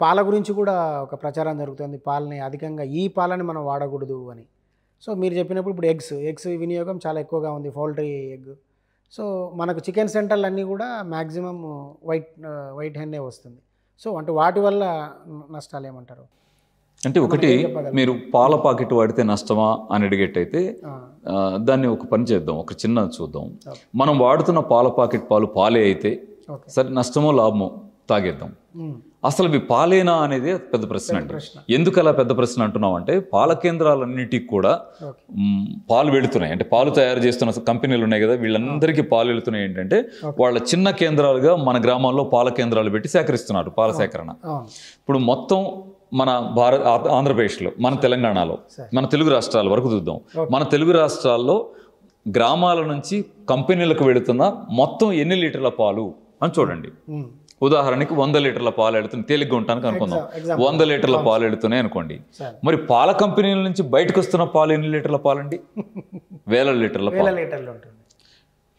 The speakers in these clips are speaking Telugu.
పాల గురించి కూడా ఒక ప్రచారం జరుగుతుంది. పాలని అధికంగా ఈ పాలని మనం వాడకూడదు అని. సో మీరు చెప్పినప్పుడు ఇప్పుడు ఎగ్స్ వినియోగం చాలా ఎక్కువగా ఉంది, పౌల్ట్రీ ఎగ్. సో మనకు చికెన్ సెంటర్లు అన్నీ కూడా మ్యాక్సిమం వైట్ హెన్నే వస్తుంది. సో అంటే వాటి వల్ల నష్టాలు ఏమంటారు? అంటే ఒకటి, మీరు పాల పాకెట్ వాడితే నష్టమా అని అడిగేట్టయితే దాన్ని ఒక పని చేద్దాం, ఒక చిన్న చూద్దాం. మనం వాడుతున్న పాల పాకెట్ పాలే అయితే సరే, నష్టమో లాభమో తాగేద్దాం. అసలు ఇవి పాలేనా అనేది పెద్ద ప్రశ్న అండి. ఎందుకు అలా పెద్ద ప్రశ్న అంటున్నాం అంటే, పాల కేంద్రాలన్నిటికి కూడా పాలు వెళుతున్నాయి. అంటే పాలు తయారు చేస్తున్న కంపెనీలు ఉన్నాయి కదా, వీళ్ళందరికీ పాలు వెళుతున్నాయి. ఏంటంటే వాళ్ళ చిన్న కేంద్రాలుగా మన గ్రామాల్లో పాల కేంద్రాలు పెట్టి సేకరిస్తున్నారు పాల సేకరణ. ఇప్పుడు మొత్తం మన ఆంధ్రప్రదేశ్లో, మన తెలంగాణలో, మన తెలుగు రాష్ట్రాల వరకు చూద్దాం. మన తెలుగు రాష్ట్రాల్లో గ్రామాల నుంచి కంపెనీలకు వెళుతున్న మొత్తం ఎన్ని లీటర్ల పాలు అని చూడండి. ఉదాహరణకి 100 లీటర్ల పాలు వెళుతున్నాయి, తేలిగ్గా ఉంటానికి అనుకుందాం. 100 లీటర్ల పాలు వెళుతున్నాయి అనుకోండి. మరి పాల కంపెనీల నుంచి బయటకు వస్తున్న పాలు ఎన్ని లీటర్ల పాలండి? 1000 లీటర్ల పాలు.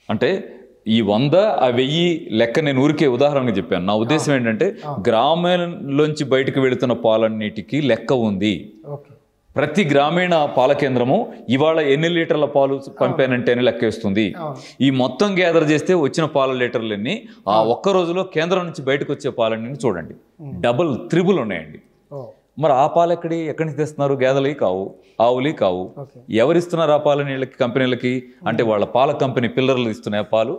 అంటే ఈ 100, 1000 లెక్క నేను ఊరికే ఉదాహరణగా చెప్పాను. నా ఉద్దేశం ఏంటంటే, గ్రామాల్లోంచి బయటకు వెళుతున్న పాలన్నిటికీ లెక్క ఉంది. ప్రతి గ్రామీణ పాల కేంద్రము ఇవాళ ఎన్ని లీటర్ల పాలు పంపానంటే అని లెక్కేస్తుంది. ఈ మొత్తం గ్యాదర్ చేస్తే వచ్చిన పాల లీటర్లన్నీ ఆ ఒక్క రోజులో కేంద్రం నుంచి బయటకు వచ్చే పాలన్నీ చూడండి, డబుల్, త్రిబుల్ ఉన్నాయండి. మరి ఆ పాలు ఎక్కడి నుంచి తెస్తున్నారు? గేదెలకి కావు, ఆవులకి కావు. ఎవరిస్తున్నారు ఆ పాలని? వీళ్ళకి, కంపెనీలకి. అంటే వాళ్ళ పాల కంపెనీ పిల్లర్లు ఇస్తున్నాయి పాలు.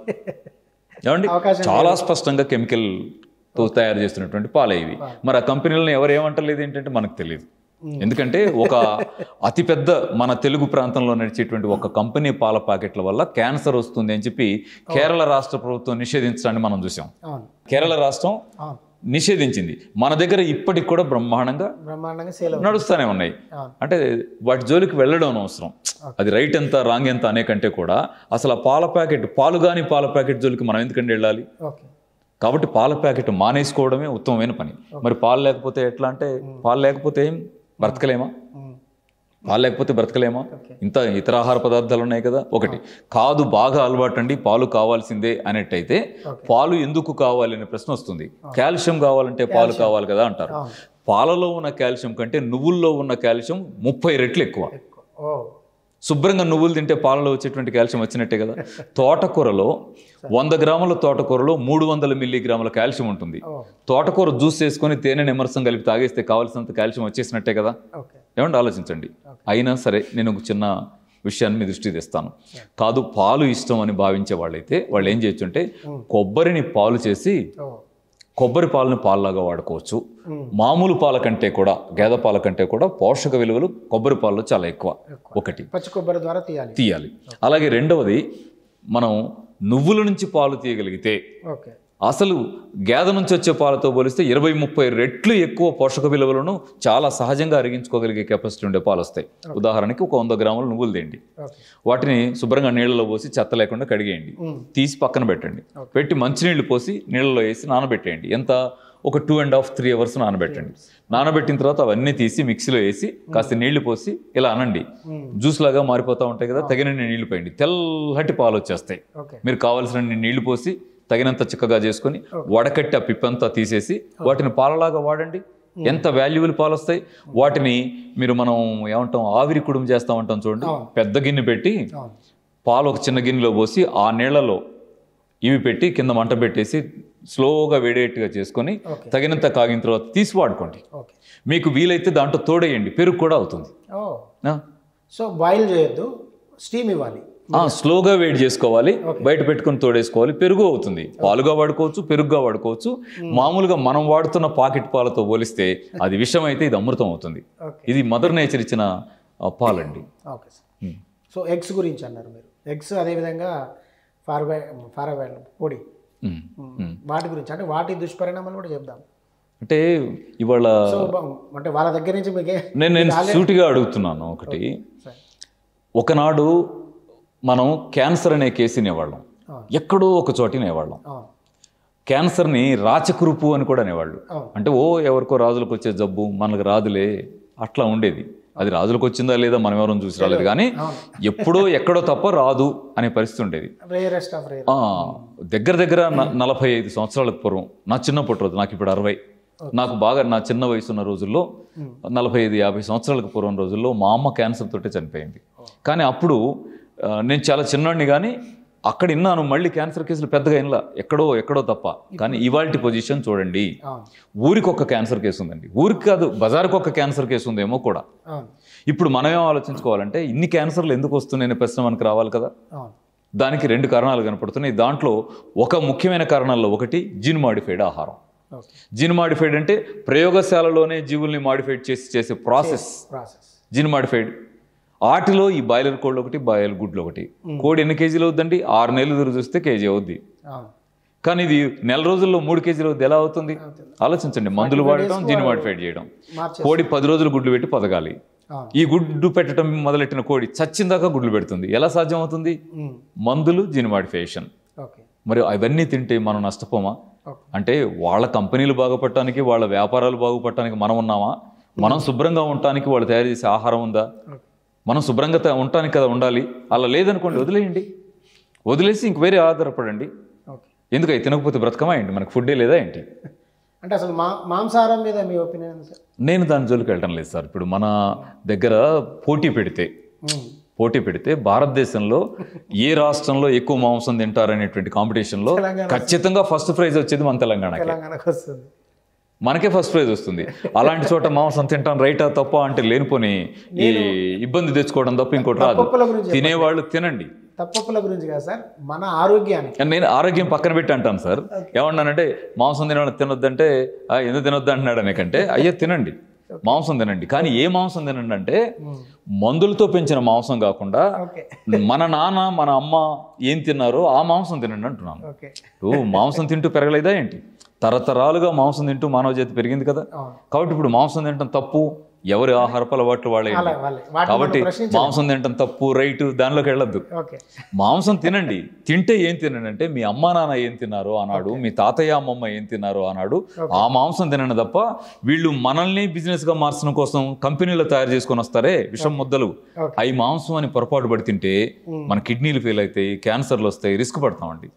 ఏమండి, చాలా స్పష్టంగా కెమికల్తో తయారు చేస్తున్నటువంటి పాలే ఇవి. మరి ఆ కంపెనీలను ఎవరు ఏమంటలేదు ఏంటంటే మనకు తెలియదు. ఎందుకంటే ఒక అతిపెద్ద మన తెలుగు ప్రాంతంలో నడిచేటువంటి ఒక కంపెనీ పాల ప్యాకెట్ల వల్ల క్యాన్సర్ వస్తుంది అని చెప్పి కేరళ రాష్ట్ర ప్రభుత్వం నిషేధించడాన్ని మనం చూసాం. కేరళ రాష్ట్రం నిషేధించింది. మన దగ్గర ఇప్పటికి కూడా బ్రహ్మాండంగా నడుస్తూనే ఉన్నాయి. అంటే వాటి జోలికి వెళ్ళడం అవసరం. అది రైట్ ఎంత రాంగ్ ఎంత అనే కంటే కూడా అసలు ఆ పాల ప్యాకెట్, పాలు కానీ పాల ప్యాకెట్ జోలికి మనం ఎందుకంటే వెళ్ళాలి? కాబట్టి పాల ప్యాకెట్ మానేసుకోవడమే ఉత్తమమైన పని. మరి పాలు లేకపోతే ఎట్లా అంటే, పాలు లేకపోతే ఏం బ్రతకలేమా? పాలు లేకపోతే బ్రతకలేమా? ఇంత ఇతర ఆహార పదార్థాలు ఉన్నాయి కదా. ఒకటి కాదు, బాగా అలవాటు అండి, పాలు కావాల్సిందే అనేట్టయితే పాలు ఎందుకు కావాలి అనే ప్రశ్న వస్తుంది. కాల్షియం కావాలంటే పాలు కావాలి కదా అంటారు. పాలలో ఉన్న కాల్షియం కంటే నువ్వుల్లో ఉన్న కాల్షియం 30 రెట్లు ఎక్కువ. శుభ్రంగా నువ్వులు తింటే పాలలో వచ్చేటువంటి కాల్షియం వచ్చినట్టే కదా. తోటకూరలో 100 గ్రాముల తోటకూరలో 300 మిల్లీగ్రాముల కాల్షియం ఉంటుంది. తోటకూర జ్యూస్ చేసుకొని తేనె నిమ్మరసం కలిపి తాగేస్తే కావాల్సినంత కాల్షియం వచ్చేసినట్టే కదా. ఏమంటే ఆలోచించండి. అయినా సరే నేను ఒక చిన్న విషయాన్ని మీ దృష్టికి తెస్తాను. కాదు, పాలు ఇష్టం అని భావించే వాళ్ళైతే వాళ్ళు ఏం చేయొచ్చు అంటే, కొబ్బరిని పాలు చేసి కొబ్బరి పాలను పాలలాగా వాడుకోవచ్చు. మామూలు పాల కంటే కూడా, గేదె పాల కంటే కూడా పోషక విలువలు కొబ్బరి పాలలో చాలా ఎక్కువ. ఒకటి, పచ్చి కొబ్బరి ద్వారా తీయాలి. అలాగే రెండవది, మనం నువ్వుల నుంచి పాలు తీయగలిగితే అసలు గేదె నుంచి వచ్చే పాలతో పోలిస్తే 20-30 రెట్లు ఎక్కువ పోషక విలువలను చాలా సహజంగా అరిగించుకోగలిగే కెపాసిటీ ఉండే పాలు వస్తాయి. ఉదాహరణకి ఒక 100 గ్రాముల నువ్వులు తేండి, వాటిని శుభ్రంగా నీళ్ళలో పోసి చెత్త లేకుండా కడిగేయండి, తీసి పక్కన పెట్టండి, పెట్టి మంచినీళ్ళు పోసి నీళ్ళలో వేసి నానబెట్టేయండి. ఎంత? ఒక 2.5-3 అవర్స్ నానబెట్టండి. నానబెట్టిన తర్వాత అవన్నీ తీసి మిక్సీలో వేసి కాస్త నీళ్లు పోసి ఇలా అనండి. జ్యూస్ లాగా మారిపోతూ ఉంటాయి కదా. తగినన్ని నీళ్లు పోయండి, తెల్లటి పాలు వచ్చేస్తాయి. మీరు కావాల్సిన నీళ్లు పోసి తగినంత చిక్కగా చేసుకొని వడకట్టి ఆ పిప్పంతా తీసేసి వాటిని పాలలాగా వాడండి. ఎంత వాల్యుబుల్ పాలు వస్తాయి. వాటిని మనం ఏమంటాం, ఆవిరి కుడుము చేస్తా ఉంటాం చూడండి. పెద్ద గిన్నె పెట్టి పాలు ఒక చిన్న గిన్నెలో పోసి ఆ నీళ్లలో ఇవి పెట్టి కింద మంట పెట్టేసి స్లోగా వేడేట్టుగా చేసుకొని తగినంత కాగిన తర్వాత తీసి వాడుకోండి. మీకు వీలైతే దాంట్లో తోడేయండి, పెరుగు కూడా అవుతుంది. సో బాయిల్ చేయొద్దు, స్టీమ్ ఇవ్వాలి. స్లోగా వేడి చేసుకోవాలి, బయట పెట్టుకుని తోడేసుకోవాలి, పెరుగు అవుతుంది. పాలుగా వాడుకోవచ్చు, పెరుగుగా వాడుకోవచ్చు. మామూలుగా మనం వాడుతున్న పాకెట్ పాలతో పోలిస్తే అది విషం అయితే ఇది అమృతం అవుతుంది. ఇది మదర్ నేచర్ ఇచ్చిన పాలండి. సో ఎగ్స్ గురించి అన్నారు మీరు. ఎగ్స్ అదేవిధంగా ఫార్వైల్ పొడి, వాటి గురించి అంటే వాటి దుష్పరిణామాలు కూడా చెప్దాం. అంటే ఇవాళ అంటే వాళ్ళ దగ్గర నుంచి నేను సూటిగా అడుగుతున్నాను. ఒకటి, ఒకనాడు మనం క్యాన్సర్ అనే కేసుని ఇవ్వడం, ఎక్కడో ఒక చోటిని ఇవ్వడం. క్యాన్సర్ని రాచకురుపు అని కూడా అనేవాళ్ళు. అంటే ఎవరికో రాజులకు వచ్చే జబ్బు మనకు రాదులే, అట్లా ఉండేది. అది రాజులకు వచ్చిందా లేదా మనం ఎవరైనా చూసి రాలేదు, కానీ ఎప్పుడో ఎక్కడో తప్ప రాదు అనే పరిస్థితి ఉండేది. దగ్గర 45 సంవత్సరాలకు పూర్వం, నా చిన్నప్పటి రోజు, నాకు ఇప్పుడు 60, నాకు బాగా నా చిన్న వయసు ఉన్న రోజుల్లో 45-50 సంవత్సరాలకు పూర్వం రోజుల్లో మా అమ్మ క్యాన్సర్ తోటే చనిపోయింది. కానీ అప్పుడు నేను చాలా చిన్నవాడిని, కానీ అక్కడ విన్నాను మళ్ళీ క్యాన్సర్ కేసులు పెద్దగా వినలా, ఎక్కడో తప్ప. కానీ ఇవాల్టి పొజిషన్ చూడండి, ఊరికి ఒక క్యాన్సర్ కేసు ఉందండి, ఊరికి కాదు బజార్కి ఒక క్యాన్సర్ కేసు ఉందేమో కూడా. ఇప్పుడు మనమేం ఆలోచించుకోవాలంటే ఇన్ని క్యాన్సర్లు ఎందుకు వస్తున్నాయనే ప్రశ్న మనకు రావాలి కదా. దానికి 2 కారణాలు కనపడుతున్నాయి. దాంట్లో ఒక ముఖ్యమైన కారణాల్లో ఒకటి జీన్ మాడిఫైడ్ ఆహారం. జీన్ మాడిఫైడ్ అంటే ప్రయోగశాలలోనే జీవుల్ని మాడిఫైడ్ చేసే ప్రాసెస్ జీన్ మాడిఫైడ్. వాటిలో ఈ బాయిలర్ కోళ్ళు ఒకటి, బాయిలర్ గుడ్లు ఒకటి. కోడి ఎన్ని కేజీలు అవుద్దండి? 6 నెలలు ఎదురు చూస్తే కేజీ అవుద్ది. కానీ ఇది నెల రోజుల్లో 3 కేజీలు అవుద్ది. ఎలా అవుతుంది ఆలోచించండి. మందులు వాడటం, జీన్ మాడిఫైడ్ చేయడం. కోడి 10 రోజులు గుడ్లు పెట్టి పొదగాలి. ఈ గుడ్డు పెట్టడం మొదలెట్టిన కోడి చచ్చిందాకా గుడ్లు పెడుతుంది. ఎలా సాధ్యం అవుతుంది? మందులు, జీన్ మాడిఫికేషన్. మరి అవన్నీ తింటే మనం నష్టపోమా? అంటే వాళ్ళ కంపెనీలు బాగుపడటానికి, వాళ్ళ వ్యాపారాలు బాగుపడటానికి మనం ఉన్నామా? మనం శుభ్రంగా ఉండటానికి వాళ్ళు తయారు చేసే ఆహారం ఉందా? మనం శుభ్రంగా ఉండటానికి కదా ఉండాలి. అలా లేదనుకోండి, వదిలేసి ఇంక వేరే ఆధారపడండి. ఎందుకై తినకపోతే బ్రతకమా ఏంటి? మనకు ఫుడ్డే లేదా ఏంటి? అంటే అసలు మాంసాహారం మీద మీ ఒపీనియన్ సార్? నేను దాని జోలికి వెళ్ళడం లేదు సార్. ఇప్పుడు మన దగ్గర పోటీ పెడితే భారతదేశంలో ఏ రాష్ట్రంలో ఎక్కువ మాంసం తింటారనేటువంటి కాంపిటీషన్లో ఖచ్చితంగా ఫస్ట్ ప్రైజ్ వచ్చేది మన తెలంగాణకి వస్తుంది. మనకే ఫస్ట్ ప్రైజ్ వస్తుంది. అలాంటి చోట మాంసం తింటాం రైటా తప్ప అంటే లేనిపోని ఈ ఇబ్బంది తెచ్చుకోవడం తప్ప ఇంకోటి రాదు. తినేవాళ్ళు తినండి. తప్పప్పుల గురించి కాదు సార్, మన ఆరోగ్యానికి. నేను ఆరోగ్యం పక్కన పెట్టి అంటాను సార్. ఏమన్నానంటే మాంసం తినొద్దంటే ఎందుకు తినొద్దు అంటున్నాడు అనేకంటే, అయ్యో తినండి, మాంసం తినండి. కానీ ఏ మాంసం తినండి అంటే మందులతో పెంచిన మాంసం కాకుండా మన నాన్న మన అమ్మ ఏం తిన్నారో ఆ మాంసం తినండి అంటున్నాను. మాంసం తింటూ పెరగలేదా ఏంటి? తరతరాలుగా మాంసం తింటూ మానవ జాతి పెరిగింది కదా. కాబట్టి ఇప్పుడు మాంసం తినటం తప్పు, ఎవరి ఆహారపు అలవాట్లు వాళ్ళే. కాబట్టి మాంసం తినటం తప్పు రైటు దానిలోకి వెళ్ళొద్దు. మాంసం తినండి. తింటే ఏం తినండి అంటే మీ అమ్మా నాన్న ఏం తిన్నారో ఆనాడు, మీ తాతయ్య అమ్మమ్మ ఏం తిన్నారో ఆనాడు ఆ మాంసం తినండి తప్ప వీళ్ళు మనల్ని బిజినెస్ గా మార్చడం కోసం కంపెనీలో తయారు చేసుకొని వస్తారే విషం ముద్దలు, అవి మాంసం అని పొరపాటు పడి తింటే మన కిడ్నీలు ఫెయిల్ అవుతాయి, క్యాన్సర్లు వస్తాయి, రిస్క్ పడతామండి.